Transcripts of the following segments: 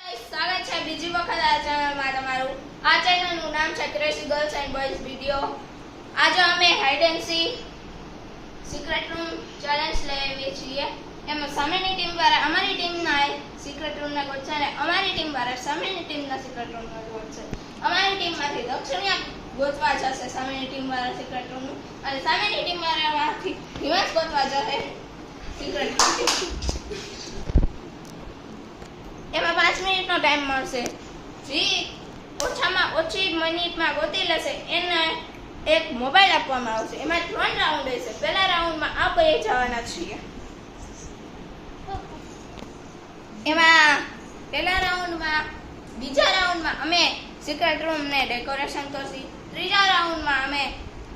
સ્વાગત છે બીજી વખત આ ચેનલમાં તમારું. આ ચેનલનું નામ છે crazy girls and boys video. આજે અમે hide and seek secret room challenge લઈએ છીએ. એમાં સામેની ટીમ વાળા અમારી ટીમના સિક્રેટ રૂમને ગોતશે અને અમારી ટીમ વાળા સામેની ટીમના સિક્રેટ રૂમને ગોતશે. અમારી ટીમમાંથી દક્ષિણિયા ગોતવા જશે સામેની ટીમ વાળા સિક્રેટ રૂમનું અને સામેની ટીમ વાળામાંથી હિમાંશ ગોતવા જશે સિક્રેટ રૂમ. એમાં 5 મિનિટનો ટાઈમ મળશે. જે ઓછામાં ઓછી મિનિટમાં ગોતી લેશે એને એક મોબાઈલ આપવામાં આવશે. એમાં 3 રાઉન્ડ હશે. પહેલા રાઉન્ડમાં આપણે જવાના છીએ. એમાં પહેલા રાઉન્ડમાં બીજા રાઉન્ડમાં અમે સિક્રેટ રૂમને ડેકોરેશન કરશી. ત્રીજા રાઉન્ડમાં અમે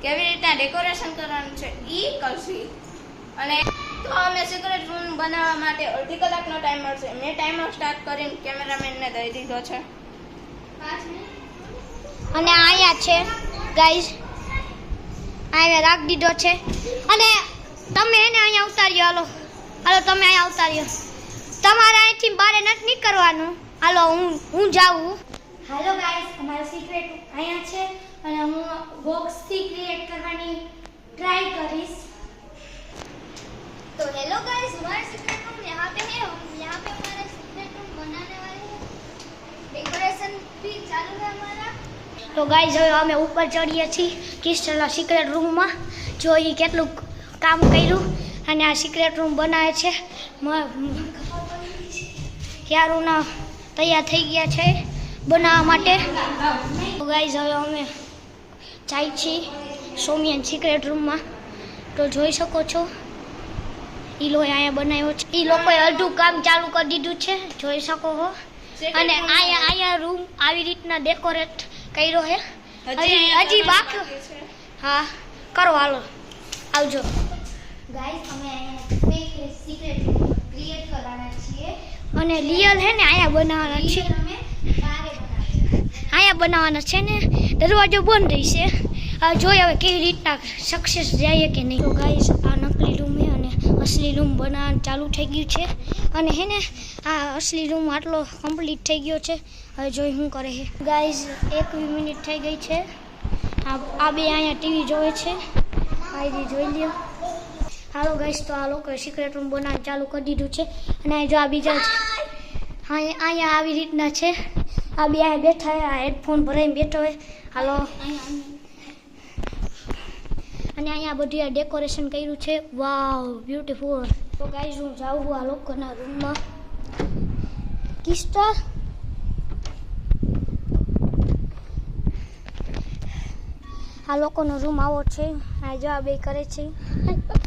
કેવી રીતના ડેકોરેશન કરવાનું છે એ કરશી. અને તો અમે સિક્રેટ રૂમ બનાવવા માટે અડધી કલાકનો ટાઈમ મળશે. મેં ટાઈમર સ્ટાર્ટ કરીને કેમેરામેનને દઈ દીધો છે. અને અહીંયા છે ગાઈઝ, અહીંયા રાખી દીધો છે. અને તમે એને અહીંયા ઉતાર્યો. હાલો હાલો તમે અહીંયા ઉતાર્યો. તમારે અહીંથી બહાર નથી નીકળવાનું. હાલો હું જાઉં. હાલો ગાઈઝ, અમારો સિક્રેટ અહીંયા છે અને હું બોક્સથી ક્રિએટ કરવાની ટ્રાય કરીશ. तो हेलो गाइस, हमारे सीक्रेट रूम यहाँ पे है. यहाँ पे हमारा सीक्रेट रूम बनाने वाले हैं. डेकोरेशन भी चालू है हमारा. तो गाइस હવે અમે ઉપર ચડીએ છીએ ક્રિસ્ટલના સિક્રેટ રૂમમાં. જોઈએ કેટલું કામ કર્યું અને આ સિક્રેટ રૂમ બનાવે છે. ક્યારુના તૈયાર થઈ ગયા છે બનાવવા માટે. તો ગાઈસ હવે અમે જાય છીએ સોમિયન સિક્રેટ રૂમમાં. તો જોઈ શકો છો ઈ લોકોએ અહીંયા બનાવ્યો છે. ઈ લોકોએ અડધું કામ ચાલુ કરી દીધું છે, જોઈ શકો છો. અને અહીંયા રૂમ આવી રીતના ડેકોરેટ કર્યો છે. હજી બાકી. હા કરો, હાલો આવજો. ગાઈસ અમે અહીંયા સિક્રેટ ક્રિએટ કરવાના છીએ અને રિયલ હે ને અહીંયા બનાવવાના છે. અહીંયા બનાવવાના છે ને દરવાજો બંધ રહેશે. જોઈએ હવે કેવી રીતના સક્સેસ જાય કે નહીં. તો ગાઈસ આ નકલી રૂમ છે અને અસલી રૂમ બનાવવાનું ચાલુ થઈ ગયું છે. અને હે ને આ અસલી રૂમ આટલો કમ્પ્લીટ થઈ ગયો છે. હવે જોઈ શું કરે છે. ગાઈસ 1 મિનિટ થઈ ગઈ છે. આ બે અહીંયા ટીવી જોવે છે. આ જોઈ લ્યો. હાલો ગાઈસ, તો આ લોકોએ સિક્રેટ રૂમ બનાવવાનું ચાલુ કરી દીધું છે. અને જો આ બીજા છે અહીંયા આવી રીતના છે. આ બે અહીંયા બેઠા હોય, આ હેડફોન ભરાઈને બેઠો હોય. હાલો અને અહીંયા બધું આ ડેકોરેશન કર્યું છે. વાવ બ્યુટીફુલ. તો ગાઈસ હું જાઉં આ લોકોના રૂમમાં. કિસ્ટા આ લોકોનો રૂમ આવો છે. આ જો આ બે કરે છે.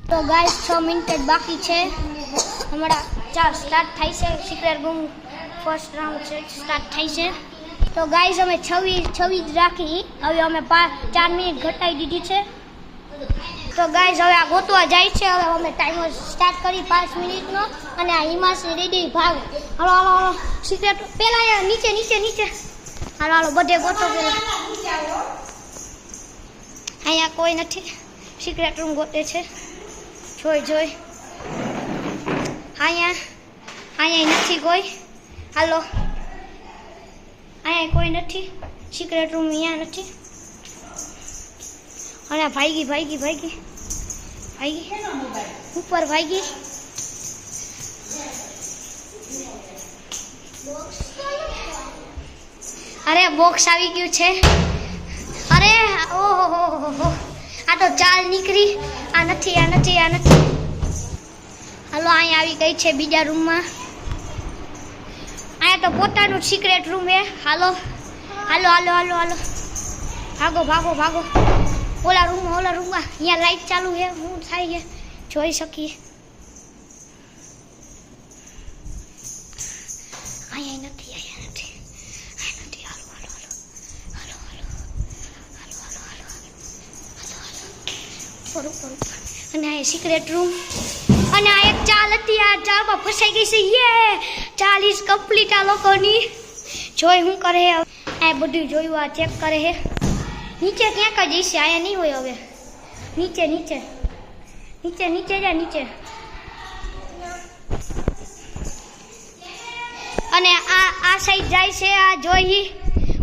તો ગાઈસ 6 મિનિટ જ બાકી છે. હમણાં સ્ટાર્ટ થાય છે સિક્રેટ રૂમ. ફર્સ્ટ રાઉન્ડ છે સ્ટાર્ટ થાય છે. તો ગાઈસ અમે 26 રાખી. હવે અમે 4 મિનિટ ઘટાડી દીધી છે. તો ગાઈઝ હવે આ ગોતવા જાય છે. હવે અમે ટાઈમર સ્ટાર્ટ કરી 5 મિનિટનો. અને આ હિમાસની રેડી ભાગ. હાલો હાલો હાલો સિક્રેટ પેલા નીચે નીચે નીચે. હાલો હાલો બધે ગોતો પેલા. અહીંયા કોઈ નથી. સિક્રેટ રૂમ ગોતે છે. જોઈ અહીંયા નથી કોઈ. હાલો અહીંયા કોઈ નથી. સિક્રેટ રૂમ અહીંયા નથી. અને ભાગી ઉપર ભાગી. અરે બોક્સ આવી ગયું છે. અરે ઓહો આ તો ચાલ નીકળી. આ નથી. હાલો અહીંયા આવી ગઈ છે બીજા રૂમમાં. અહીંયા તો પોતાનું સિક્રેટ રૂમ છે. હાલો ભાગો. ઓલા રૂમમાં અહીંયા લાઈટ ચાલુ છે. શું થાય છે જોઈ શકીએ. અહીંયા નથી. હાલો. અને આ સિક્રેટ રૂમ. અને આ એક ચાલ હતી. આ ચાલમાં ફસાઈ ગઈ છે. ચાલ ઇઝ કમ્પ્લીટ આ લોકોની. જોઈ શું કરે. આ બધું જોયું. આ ચેક કરે છે. નીચે ક્યાંક જ જઈશે. અહીંયા નહીં હોય. હવે નીચે જા નીચે. અને આ સાઈડ જાય છે. આ જોઈ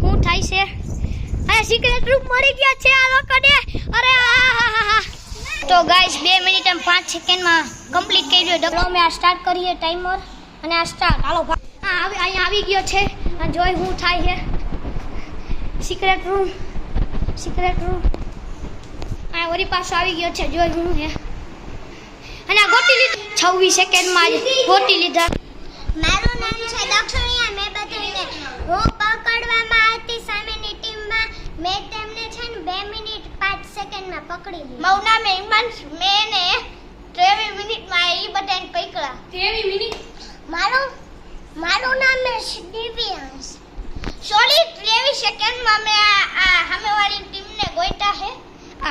શું થાય છે. અને સિક્રેટ રૂમ મળી ગયા છે આ લોકોને. અરે આહાહાહા. તો ગાઈસ 2 મિનિટ અને 5 સેકન્ડમાં કમ્પ્લીટ કરી દો. ડબલો અમે આ સ્ટાર્ટ કરીએ ટાઈમર અને આ સ્ટાર્ટ. હાલો અહીંયા આવી ગયો છે. અને જોઈ શું થાય છે. સિક્રેટ રૂમ આ વળી પાછો આવી ગયો છે. જોઈ હું હે અને આ ગોટી લીધું 26 સેકન્ડમાં ગોટી લીધા. મારું નામ છે દક્ષિણા. મેં બધાને હું પકડવામાં આવતી સામેની ટીમમાં મેં તેમને છે ને 2 મિનિટ 5 સેકન્ડમાં પકડી લીધા. મારું નામ હિમાંશ. મેં ને 23 મિનિટમાં એ બધાને પકડ્યા. 23 મિનિટ. મારું નામ છે દિવ્યાંશ. સોરી 23 સેકન્ડમાં મેં આ સામેવાળી ટીમને ગોઈતા છે.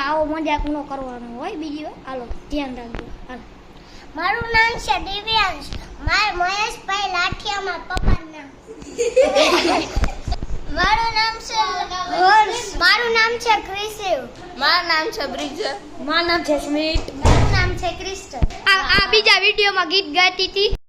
આવો મજાક ન કરવાનો હોય બીજી વાર. હાલો ધ્યાન રાખજો. હાલો મારું નામ છે દિવ્યાંશ. મહેશભાઈ લાઠિયામાં પપ્પાનું નામ. મારું નામ છે હર્ષ. મારું નામ છે ક્રિશિવ. મારું નામ છે બ્રિજર. મારું નામ છે સ્મિત. મારું નામ છે ક્રિસ્ટલ. આ બીજા વિડીયોમાં ગીત ગાતી હતી.